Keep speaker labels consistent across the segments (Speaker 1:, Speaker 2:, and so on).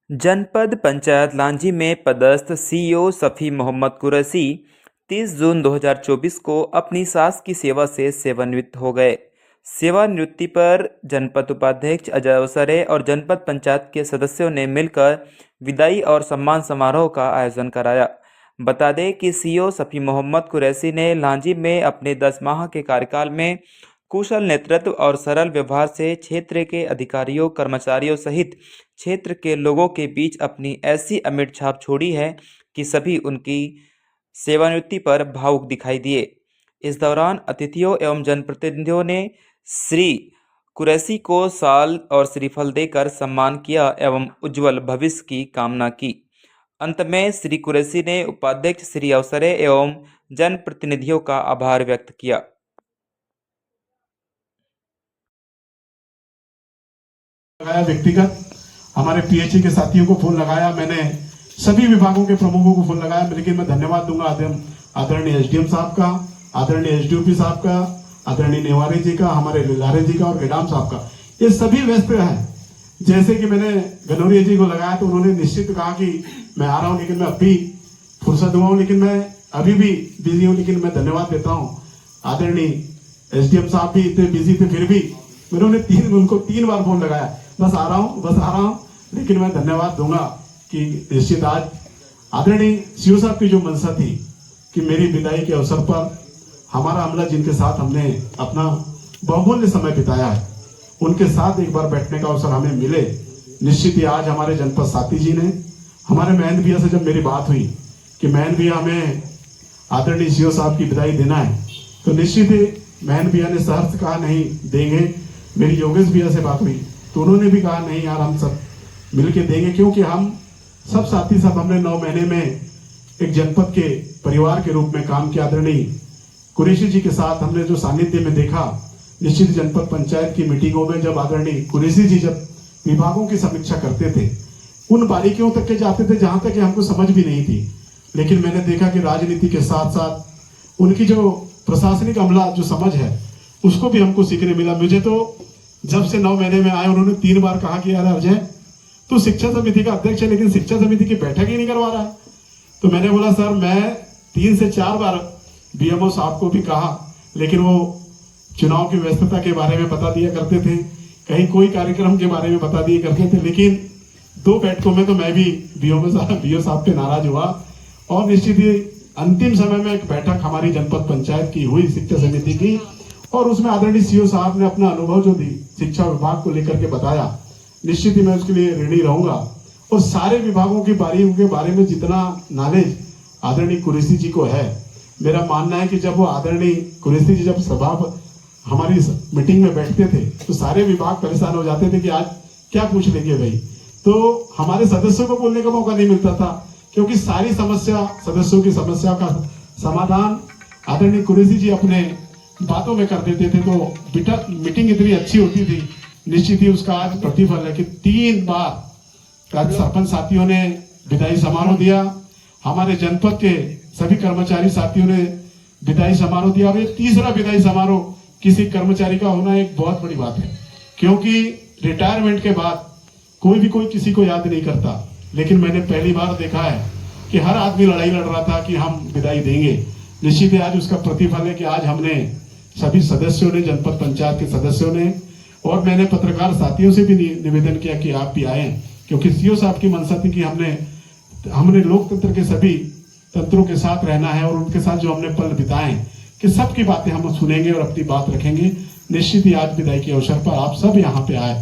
Speaker 1: जनपद पंचायत लांजी में पदस्थ सीईओ सफ़ी मोहम्मद कुरैशी 30 जून 2024 को अपनी सास की सेवा से सेवानिवृत्त हो गए। सेवानिवृत्ति पर जनपद उपाध्यक्ष अजय अवसरे और जनपद पंचायत के सदस्यों ने मिलकर विदाई और सम्मान समारोह का आयोजन कराया। बता दें कि सीईओ सफ़ी मोहम्मद कुरैशी ने लांजी में अपने 10 माह के कार्यकाल में कुशल नेतृत्व और सरल व्यवहार से क्षेत्र के अधिकारियों, कर्मचारियों सहित क्षेत्र के लोगों के बीच अपनी ऐसी अमिट छाप छोड़ी है कि सभी उनकी सेवानिवृत्ति पर भावुक दिखाई दिए। इस दौरान अतिथियों एवं जनप्रतिनिधियों ने श्री कुरैशी को शाल और श्रीफल देकर सम्मान किया एवं उज्जवल भविष्य की कामना की। अंत में श्री कुरैशी ने उपाध्यक्ष श्री अवसरे एवं जनप्रतिनिधियों का आभार व्यक्त किया।
Speaker 2: लगाया व्यक्तिगत हमारे पीएचई के साथियों को फोन लगाया, मैंने सभी विभागों के प्रमुखों को फोन लगाया, लेकिन मैं धन्यवाद दूंगा आदरणीय एसडीएम साहब का, आदरणीय एसडीओपी साहब का, आदरणीय नेवारी जी का, हमारे लिलारे जी का और गेडाम साहब का। ये सभी व्यस्त हैं। जैसे कि मैंने गनौरिया जी को लगाया तो उन्होंने निश्चित कहा कि मैं आ रहा हूं, लेकिन मैं अब भी फुर्सत हुआ हूं, लेकिन मैं अभी भी बिजी हूं, लेकिन मैं धन्यवाद देता हूं। आदरणीय एसडीएम साहब भी इतने बिजी थे, फिर भी मैंने उनको 3 बार फोन लगाया, बस आ रहा हूं, लेकिन मैं धन्यवाद दूंगा कि निश्चित आज आदरणीय सीओ साहब की जो मंशा थी कि मेरी विदाई के अवसर पर हमारा अमला जिनके साथ हमने अपना बहुमूल्य समय बिताया है, उनके साथ एक बार बैठने का अवसर हमें मिले। निश्चित ही आज हमारे जनपद साथी जी ने हमारे महंत भैया से जब मेरी बात हुई कि महंत भैया हमें आदरणीय सीओ साहब की विदाई देना है, तो निश्चित ही महंत भैया ने सहर्ष कहा नहीं देंगे। मेरी योगेश भैया से बात हुई तो उन्होंने भी कहा नहीं यार, हम सब मिलके देंगे, क्योंकि हम सब साथी सब हमने 9 महीने में एक जनपद के परिवार के रूप में काम किया। आदरणीय कुरैशी जी के साथ हमने जो सानिध्य में देखा, निश्चित जनपद पंचायत की मीटिंगों में जब आदरणीय कुरैशी जी जब विभागों की समीक्षा करते थे, उन बारीकियों तक के जाते थे जहां तक कि हमको समझ भी नहीं थी, लेकिन मैंने देखा कि राजनीति के साथ साथ उनकी जो प्रशासनिक अमला जो समझ है उसको भी हमको सीखने मिला। मुझे तो जब से 9 महीने में आए उन्होंने 3 बार कहा कि यार अजय तो शिक्षा समिति का अध्यक्ष है, लेकिन शिक्षा समिति की बैठक ही नहीं करवा रहा है। तो मैंने बोला सर, मैं 3 से 4 बार बीएमओ साहब को भी कहा, लेकिन वो चुनाव की व्यस्तता के बारे में बता दिया करते थे, कहीं कोई कार्यक्रम के बारे में बता दिए करते थे, लेकिन 2 बैठकों में तो मैं भी बीओ साहब पे नाराज हुआ। और निश्चित ही अंतिम समय में एक बैठक हमारी जनपद पंचायत की हुई शिक्षा समिति की, और उसमें आदरणीय सीओ साहब ने अपना अनुभव जो दी शिक्षा विभाग को लेकर के बताया। निश्चित ही मैं उसके लिए ऋणी रहूंगा, और सारे विभागों की बारियों के बारे में जितना नॉलेज आदरणीय कुरैशी जी को है, मेरा मानना है कि जब वो आदरणीय कुरैशी जी जब सभा हमारी मीटिंग में बैठते थे तो सारे विभाग परेशान हो जाते थे कि आज क्या पूछ लेंगे भाई। तो हमारे सदस्यों को बोलने का मौका नहीं मिलता था, क्योंकि सारी समस्या सदस्यों की समस्या का समाधान आदरणीय कुरैशी जी अपने बातों में कर देते थे। तो मीटिंग इतनी अच्छी होती थी। निश्चित ही उसका आज प्रतिफल है कि 3 बार आज सरपंच साथियों ने विदाई समारोह दिया, हमारे जनपद के सभी कर्मचारी साथियों ने विदाई समारोह दिया। और ये तीसरा विदाई समारोह किसी कर्मचारी का होना एक बहुत बड़ी बात है, क्योंकि रिटायरमेंट के बाद कोई किसी को याद नहीं करता, लेकिन मैंने पहली बार देखा है कि हर आदमी लड़ाई लड़ रहा था कि हम विदाई देंगे। निश्चित ही आज उसका प्रतिफल है कि आज हमने सभी सदस्यों ने, जनपद पंचायत के सदस्यों ने, और मैंने पत्रकार साथियों से भी निवेदन किया कि आप भी आए, क्योंकि सीओ साहब की मंशा थी कि हमने लोकतंत्र के सभी तंत्रों के साथ रहना है, और उनके साथ जो हमने पल बिताए कि सबकी बातें हम सुनेंगे और अपनी बात रखेंगे। निश्चित ही आज विदाई के अवसर पर आप सब यहाँ पे आए।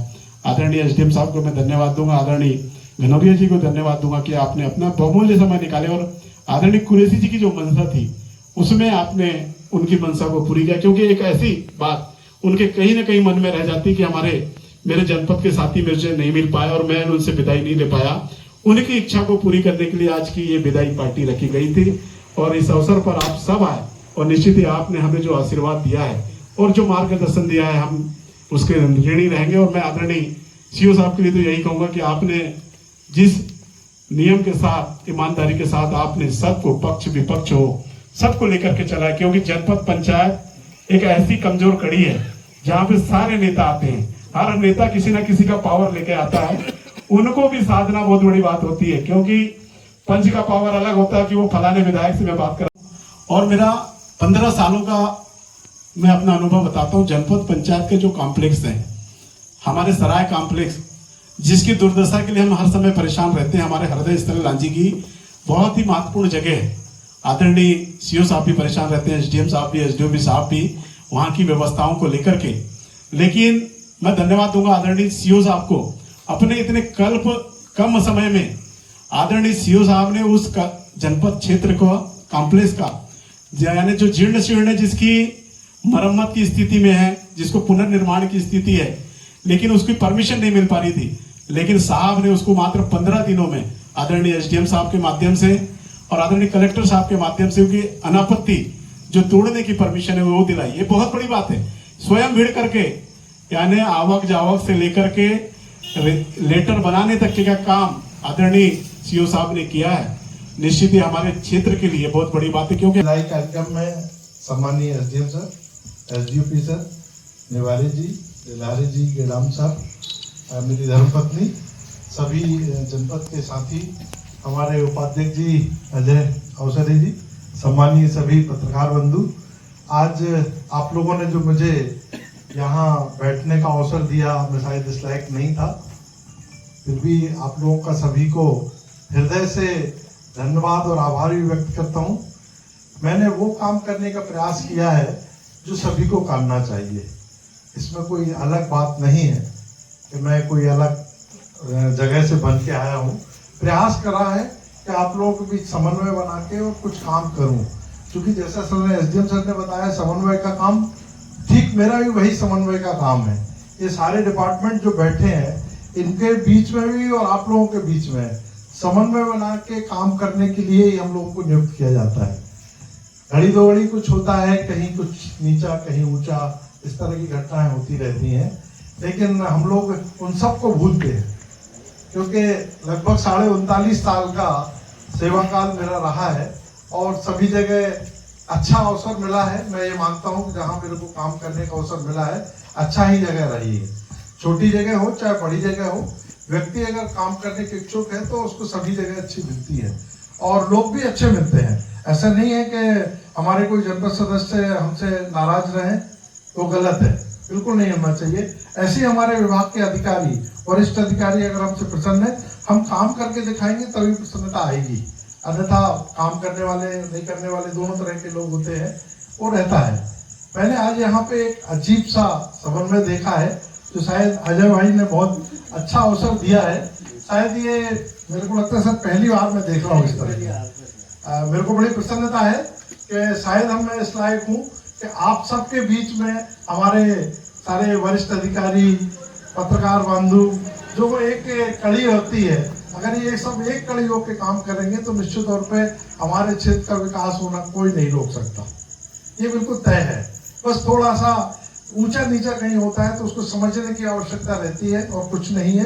Speaker 2: आदरणीय एसडीएम साहब को मैं धन्यवाद दूंगा, आदरणीय गनौरिया जी को धन्यवाद दूंगा कि आपने अपना बहुमूल्य समय निकाले, और आदरणीय कुरैशी जी की जो मंशा थी उसमें आपने उनकी मंशा को पूरी किया, क्योंकि एक ऐसी बात उनके कहीं ना कहीं मन में रह जाती कि मेरे जनपद के साथी मेरे से नहीं मिल पाए और मैं उनसे विदाई नहीं ले पाया। उनकी इच्छा को पूरी करने के लिए आज की ये विदाई पार्टी रखी गई थी, और इस अवसर पर आप सब आए, और निश्चित ही आपने हमें जो आशीर्वाद दिया है और जो मार्गदर्शन दिया है हम उसके ऋणी रहेंगे। और मैं आदरणीय सीओ साहब के लिए तो यही कहूंगा कि आपने जिस नियम के साथ, ईमानदारी के साथ आपने सबको पक्ष विपक्ष हो सबको लेकर के चला है, क्योंकि जनपद पंचायत एक ऐसी कमजोर कड़ी है जहां पे सारे नेता आते हैं, हर नेता किसी ना किसी का पावर लेके आता है, उनको भी साधना बहुत बड़ी बात होती है, क्योंकि पंच का पावर अलग होता है कि वो फलाने विधायक से मैं बात कर। और मेरा 15 सालों का मैं अपना अनुभव बताता हूँ। जनपद पंचायत के जो कॉम्प्लेक्स हैं, हमारे सराय कॉम्प्लेक्स, जिसकी दुर्दशा के लिए हम हर समय परेशान रहते हैं, हमारे हृदय स्थल लांजी की बहुत ही महत्वपूर्ण जगह है। आदरणीय सीओ साहब भी परेशान रहते हैं, एसडीएम साहब भी, एसडीओपी साहब भी, वहाँ की व्यवस्थाओं को लेकर के। लेकिन मैं धन्यवाद दूंगा आदरणीय सीओ साहब को, अपने इतने कम समय में आदरणीय सीओ साहब ने उस जनपद क्षेत्र को कॉम्प्लेक्स का, यानी जो जीर्ण शीर्ण है, जिसकी मरम्मत की स्थिति में है, जिसको पुनर्निर्माण की स्थिति है, लेकिन उसकी परमिशन नहीं मिल पा रही थी, लेकिन साहब ने उसको मात्र 15 दिनों में आदरणीय एसडीएम साहब के माध्यम से और आदरणीय कलेक्टर साहब के माध्यम से उनकी अनापत्ति जो तोड़ने की परमिशन है वो दिलाई। ये बहुत बड़ी बात है। स्वयं भीड़ करके, यानी आवक जावक से लेकर के लेटर बनाने तक का काम आदरणीय सीओ साहब ने किया है। निश्चित ही हमारे क्षेत्र के लिए बहुत बड़ी बात है, क्योंकि
Speaker 3: कार्यक्रम में सम्मानीय एसडीएम सर, एसडीओपी सर, निवारी जी, दिलारी जी, गेलाम साहब, मेरी धर्मपत्नी, सभी जनपद के साथी, हमारे उपाध्यक्ष जी अजय अवसरी जी, सम्मानीय सभी पत्रकार बंधु, आज आप लोगों ने जो मुझे यहाँ बैठने का अवसर दिया, मैं शायद इस लायक नहीं था, फिर भी आप लोगों का सभी को हृदय से धन्यवाद और आभार भी व्यक्त करता हूँ। मैंने वो काम करने का प्रयास किया है जो सभी को करना चाहिए। इसमें कोई अलग बात नहीं है कि मैं कोई अलग जगह से बन के आया हूँ। प्रयास करा है कि आप लोगों के बीच समन्वय बना के और कुछ काम करूँ, क्योंकि जैसा सर ने, एसडीएम सर ने बताया, समन्वय का काम, ठीक मेरा भी वही समन्वय का काम है। ये सारे डिपार्टमेंट जो बैठे हैं, इनके बीच में भी और आप लोगों के बीच में समन्वय बना के काम करने के लिए ही हम लोगों को नियुक्त किया जाता है। घड़ी दो घड़ी कुछ होता है, कहीं कुछ नीचा कहीं ऊंचा, इस तरह की घटनाएं होती रहती हैं, लेकिन हम लोग उन सब को भूलते हैं, क्योंकि लगभग 39.5 साल का सेवा काल मेरा रहा है और सभी जगह अच्छा अवसर मिला है। मैं ये मानता हूँ कि जहाँ मेरे को काम करने का अवसर मिला है, अच्छा ही जगह रही है। छोटी जगह हो चाहे बड़ी जगह हो, व्यक्ति अगर काम करने के इच्छुक है तो उसको सभी जगह अच्छी मिलती है और लोग भी अच्छे मिलते हैं। ऐसा नहीं है कि हमारे कोई जनपद सदस्य हमसे नाराज रहे तो गलत है, बिल्कुल नहीं होना चाहिए। ऐसे ही हमारे विभाग के अधिकारी, वरिष्ठ अधिकारी अगर हमसे प्रसन्न है, हम काम करके दिखाएंगे तभी प्रसन्नता आएगी, अन्यथा काम करने वाले नहीं करने वाले दोनों तरह के लोग होते हैं, वो रहता है। मैंने आज यहाँ पे एक अजीब सा समन्वय देखा है, जो शायद अजय भाई ने बहुत अच्छा अवसर दिया है। शायद ये मेरे को लगता है सर पहली बार मैं देख रहा हूँ इस तरह की। मेरे को बड़ी प्रसन्नता है कि शायद हम मैं इस लायक हूँ कि आप सबके बीच में हमारे सारे वरिष्ठ अधिकारी, पत्रकार बंधु, जो वो एक कड़ी होती है, अगर ये सब एक कड़ी होकर काम करेंगे तो निश्चित तौर पे हमारे क्षेत्र का विकास होना कोई नहीं रोक सकता, ये बिल्कुल तय है। बस थोड़ा सा ऊंचा नीचा कहीं होता है तो उसको समझने की आवश्यकता रहती है और कुछ नहीं है।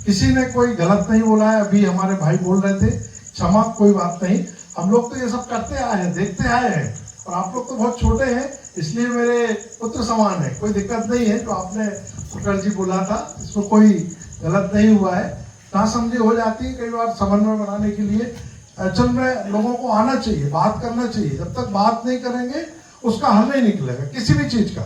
Speaker 3: किसी ने कोई गलत नहीं बोला है, अभी हमारे भाई बोल रहे थे, क्षमा, कोई बात नहीं। हम लोग तो ये सब करते आए हैं, देखते आए हैं, और आप लोग तो बहुत छोटे हैं, इसलिए मेरे पुत्र समान है, कोई दिक्कत नहीं है। जो आपने शुक्र जी बोला था, इसमें कोई गलत नहीं हुआ है। नासमझी हो जाती है कई बार समन्वय बनाने के लिए। एक्चुअल में लोगों को आना चाहिए, बात करना चाहिए। जब तक बात नहीं करेंगे उसका हल नहीं निकलेगा किसी भी चीज का।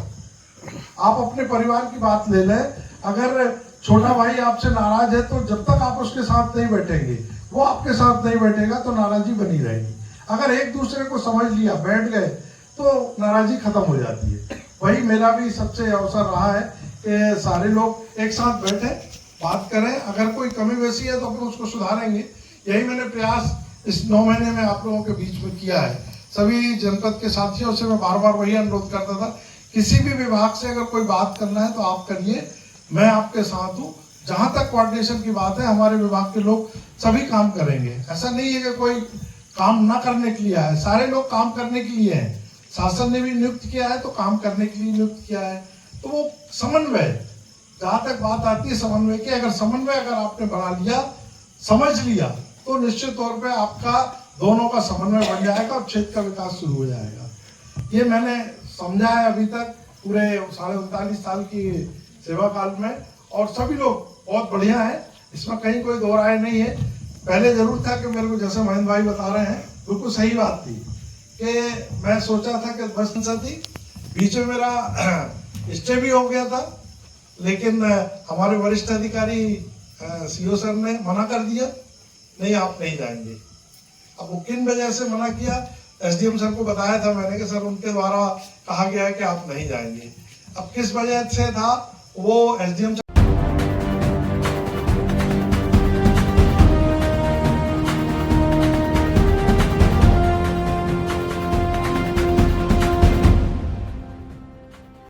Speaker 3: आप अपने परिवार की बात ले लें, अगर छोटा भाई आपसे नाराज है तो जब तक आप उसके साथ नहीं बैठेंगे, वो आपके साथ नहीं बैठेगा तो नाराजी बनी रहेगी। अगर एक दूसरे को समझ लिया, बैठ गए, तो नाराजी खत्म हो जाती है। वही मेरा भी सबसे अवसर रहा है कि सारे लोग एक साथ बैठे, बात करें, अगर कोई कमी वैसी है तो अपन उसको सुधारेंगे। यही मैंने प्रयास इस 9 महीने में आप लोगों के बीच में किया है। सभी जनपद के साथियों से मैं बार बार वही अनुरोध करता था, किसी भी विभाग से अगर कोई बात करना है तो आप करिए, मैं आपके साथ हूँ। जहां तक कोऑर्डिनेशन की बात है, हमारे विभाग के लोग सभी काम करेंगे। ऐसा नहीं है कि कोई काम ना करने के लिए आया, सारे लोग काम करने के लिए हैं। शासन ने भी नियुक्त किया है तो काम करने के लिए नियुक्त किया है। तो वो समन्वय, जहां तक बात आती है समन्वय की, अगर समन्वय अगर आपने बना लिया, समझ लिया, तो निश्चित तौर पे आपका दोनों का समन्वय बन जाएगा और क्षेत्र का विकास शुरू हो जाएगा। ये मैंने समझा है अभी तक पूरे 39.5 साल की सेवा काल में, और सभी लोग बहुत बढ़िया है। इसमें कहीं कोई दो राय नहीं है। पहले जरूर था कि मेरे को, जैसे महेंद्र भाई बता रहे हैं, बिल्कुल सही बात थी कि मैं सोचा था कि बस थी, बीच में मेरा स्टे भी हो गया था, लेकिन हमारे वरिष्ठ अधिकारी सीओ सर ने मना कर दिया, नहीं आप नहीं जाएंगे। अब वो किन वजह से मना किया, एसडीएम सर को बताया था मैंने कि सर उनके द्वारा कहा गया है कि आप नहीं जाएंगे। अब किस वजह से था वो एसडीएम